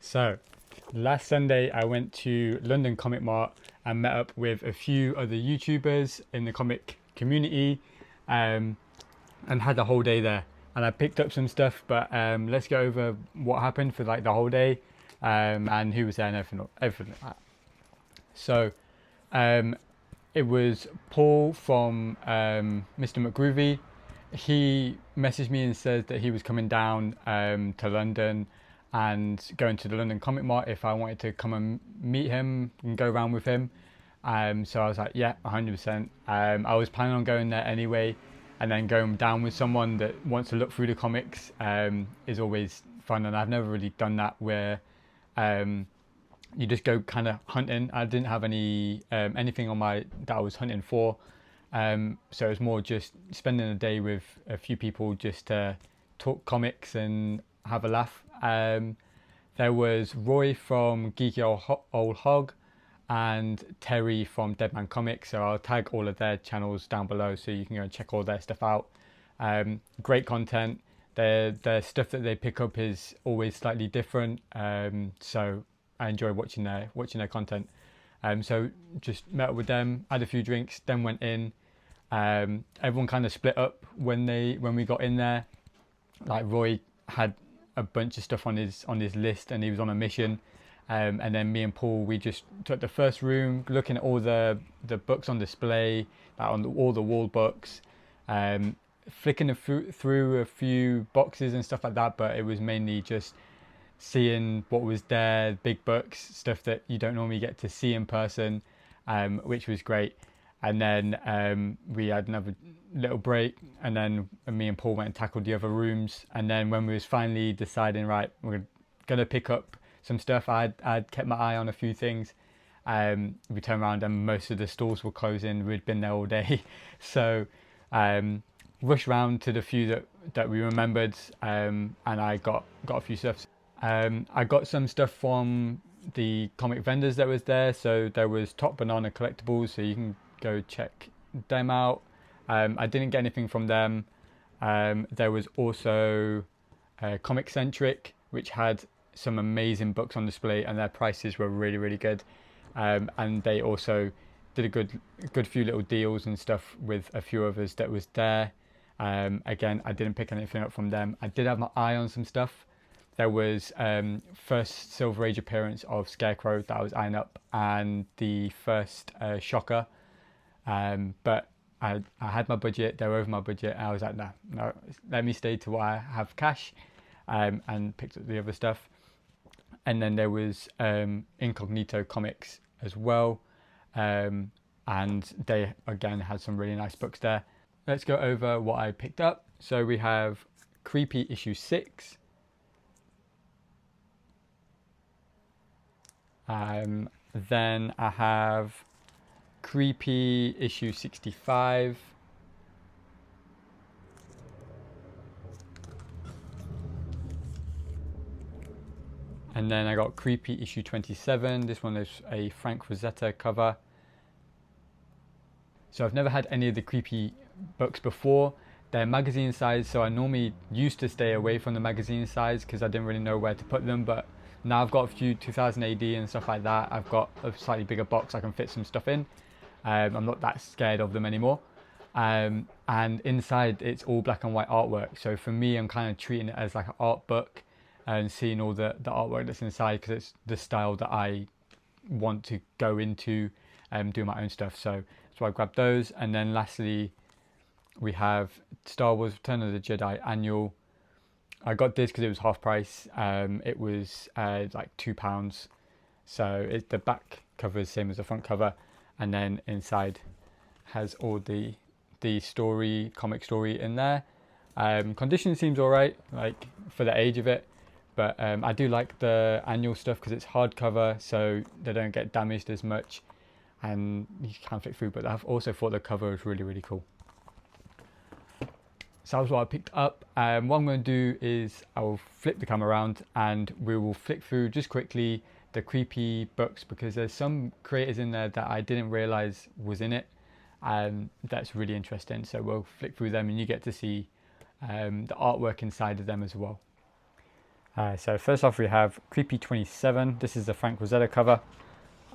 So, last Sunday I went to London Comic Mart and met up with a few other YouTubers in the comic community, and had a whole day there. And I picked up some stuff, but let's go over what happened for like the whole day, and who was there and everything like that. So, um, it was Paul from MrMcGroovy. He messaged me and said that he was coming down to London and going to the London Comic Mart if I wanted to come and meet him and go around with him. So I was like, yeah, 100%. I was planning on going there anyway, and then going down with someone that wants to look through the comics is always fun. And I've never really done that where you just go kind of hunting. I didn't have anything on my that I was hunting for, so it was more just spending a day with a few people just to talk comics and have a laugh. There was Roy from GeekOlHog and Terry from Deadman Comics, so I'll tag all of their channels down below so you can go and check all their stuff out. Great content. Their stuff that they pick up is always slightly different, so I enjoy watching their content. So just met up with them, had a few drinks, then went in. Everyone kind of split up when we got in there. Like Roy had a bunch of stuff on his list and he was on a mission. And then me and Paul, we just took the first room, looking at all the books on display, like all the wall books, flicking through a few boxes and stuff like that. But it was mainly just seeing what was there, big books, stuff that you don't normally get to see in person, which was great. And then we had another little break, and then me and Paul went and tackled the other rooms. And then when we was finally deciding, right, we're gonna pick up some stuff, I'd kept my eye on a few things. We turned around and most of the stores were closing. We'd been there all day, so rushed round to the few that we remembered, and I got a few stuff. I got some stuff from the comic vendors that was there. So there was Top Banana Collectibles, so you can go check them out. I didn't get anything from them. There was also Comic Centric, which had some amazing books on display, and their prices were really, really good. And they also did a good few little deals and stuff with a few others that was there. Again, I didn't pick anything up from them. I did have my eye on some stuff. There was first Silver Age appearance of Scarecrow that I was eyeing up, and the first Shocker. But I had my budget, they were over my budget, and I was like, no, let me stay to where I have cash, and picked up the other stuff. And then there was Incognito Comics as well, and they again had some really nice books there. Let's go over what I picked up. So we have Creepy issue 6. Then I have Creepy issue 65. And then I got Creepy issue 27. This one is a Frank Rosetta cover. So I've never had any of the Creepy books before. They're magazine size, so I normally used to stay away from the magazine size because I didn't really know where to put them. But now I've got a few 2000 AD and stuff like that. I've got a slightly bigger box I can fit some stuff in. I'm not that scared of them anymore. And inside it's all black and white artwork. So for me, I'm kind of treating it as like an art book and seeing all the artwork that's inside, because it's the style that I want to go into and do my own stuff. So I grabbed those. And then lastly, we have Star Wars Return of the Jedi annual. I got this because it was half price. It was like £2. So the back cover is the same as the front cover, and then inside has all the comic story in there. Condition seems alright, like for the age of it, but I do like the annual stuff because it's hardcover, so they don't get damaged as much, and you can flick through. But I've also thought the cover was really, really cool. So that was what I picked up. What I'm going to do is I will flip the camera around and we will flick through just quickly the Creepy books, because there's some creators in there that I didn't realize was in it. That's really interesting. So we'll flick through them and you get to see the artwork inside of them as well. So first off we have Creepy 27. This is the Frank Rosetta cover,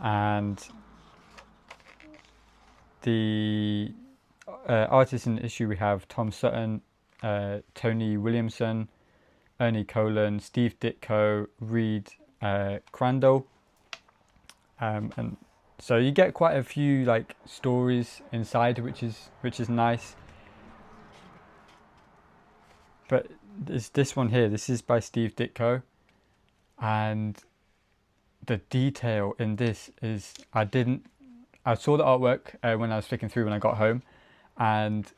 and the artists in the issue we have Tom Sutton, Tony Williamson, Ernie Colan, Steve Ditko, Reed Crandall, and so you get quite a few like stories inside, which is nice. But there's this one here. This is by Steve Ditko, and the detail in this is I saw the artwork when I was flicking through when I got home, and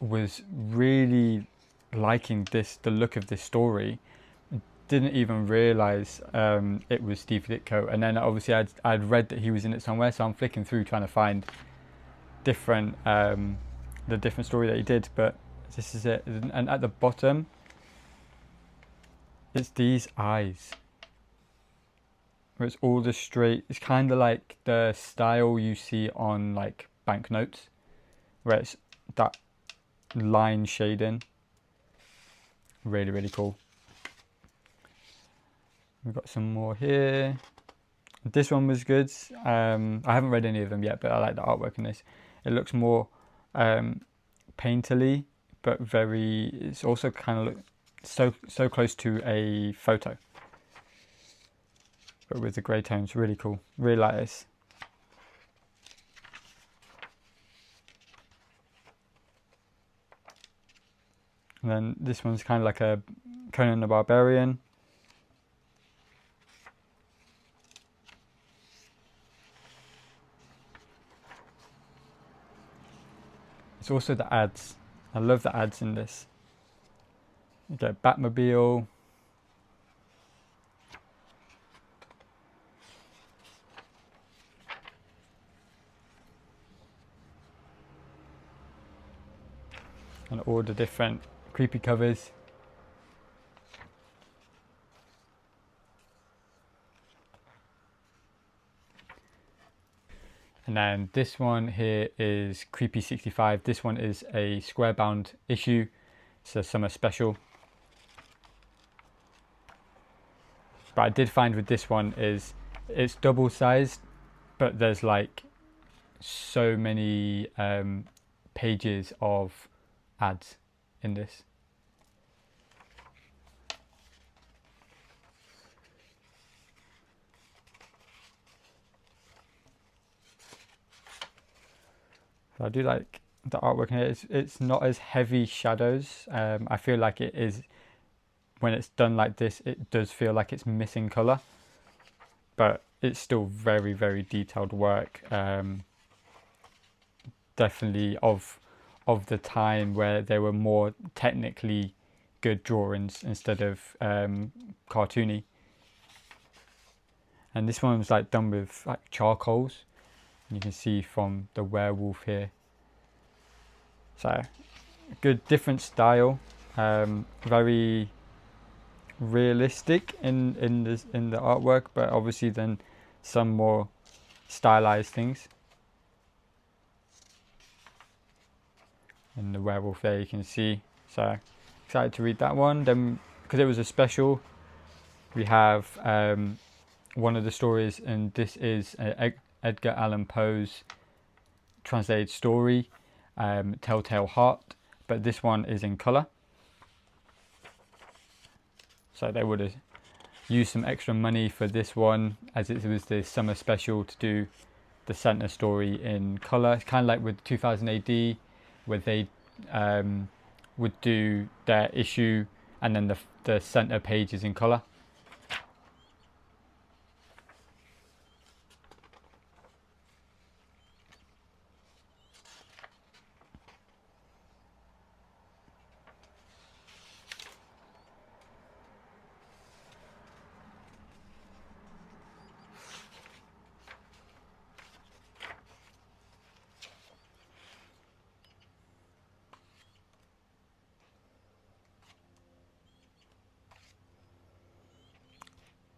was really liking the look of this story. Didn't even realize it was Steve Ditko, and then obviously I'd read that he was in it somewhere, so I'm flicking through trying to find different the different story that he did. But this is it, and at the bottom it's these eyes where it's all the straight. It's kind of like the style you see on like banknotes, where it's that line shading. Really, really cool. We've got some more here. This one was good. I haven't read any of them yet, but I like the artwork in this. It looks more painterly, but it's also kind of so close to a photo, but with the grey tones. Really cool. Really like this. And then this one's kind of like a Conan the Barbarian. It's also the ads. I love the ads in this. You get Batmobile. And all the different creepy covers. And then this one here is Creepy 65. This one is a square bound issue. It's a summer special. But I did find with this one is it's double sized, but there's like so many pages of ads in this. So I do like the artwork in it. It's not as heavy shadows. I feel like it is, when it's done like this, it does feel like it's missing colour, but it's still very, very detailed work. Definitely of the time where there were more technically good drawings instead of cartoony. And this one was like done with like charcoals. You can see from the werewolf here. So good, different style, very realistic in the artwork, but obviously then some more stylized things. And the werewolf there you can see. So excited to read that one. Then because it was a special, we have one of the stories, and this is Edgar Allan Poe's translated story, Telltale Heart, but this one is in colour. So they would have used some extra money for this one, as it was the summer special, to do the centre story in colour. It's kind of like with 2000 AD, where they would do their issue and then the centre page is in colour.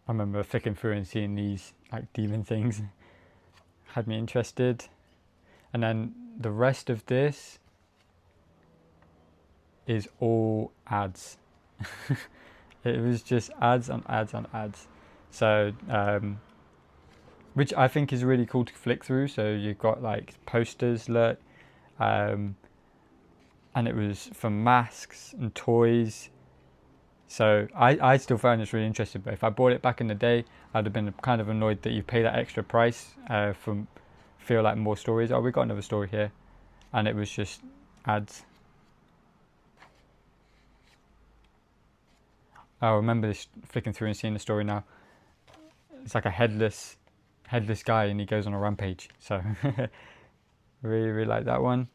I remember flicking through and seeing these like demon things, had me interested. And then the rest of this is all ads. It was just ads on ads on ads. So, which I think is really cool to flick through. So you've got like posters, look, and it was for masks and toys. So I still found this really interesting. But if I bought it back in the day, I'd have been kind of annoyed that you pay that extra price for feel like more stories. Oh, we got another story here, and it was just ads. I remember this, flicking through and seeing the story now. It's like a headless guy, and he goes on a rampage. So really like that one.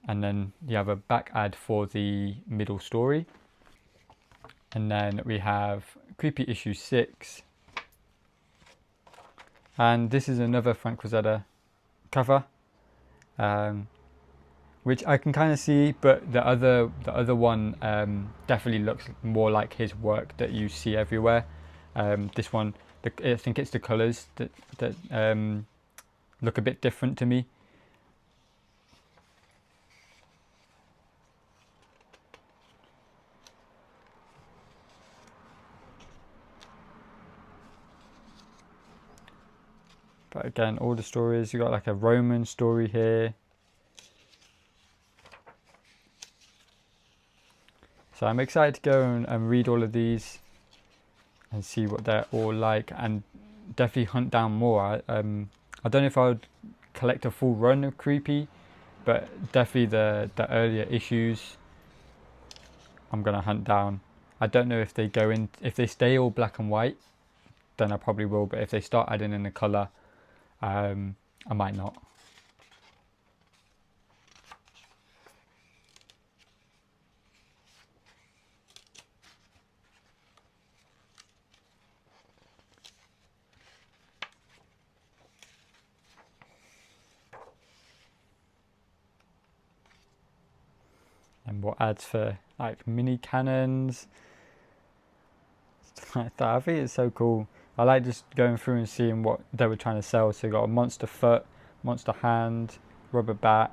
And then you have a back ad for the middle story. And then we have Creepy issue 6. And this is another Frank Frazetta cover, which I can kind of see, but the other one definitely looks more like his work that you see everywhere. This one, I think it's the colours that look a bit different to me. But again, all the stories, you got like a Roman story here. So I'm excited to go and read all of these and see what they're all like, and definitely hunt down more. I don't know if I would collect a full run of Creepy, but definitely the earlier issues I'm gonna hunt down. I don't know if if they stay all black and white, then I probably will. But if they start adding in the colour, I might not. And what ads for like mini cannons, stuff like that. I think it's so cool. I like just going through and seeing what they were trying to sell. So you got a monster foot, monster hand, rubber bat.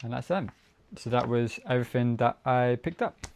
And that's them. So that was everything that I picked up.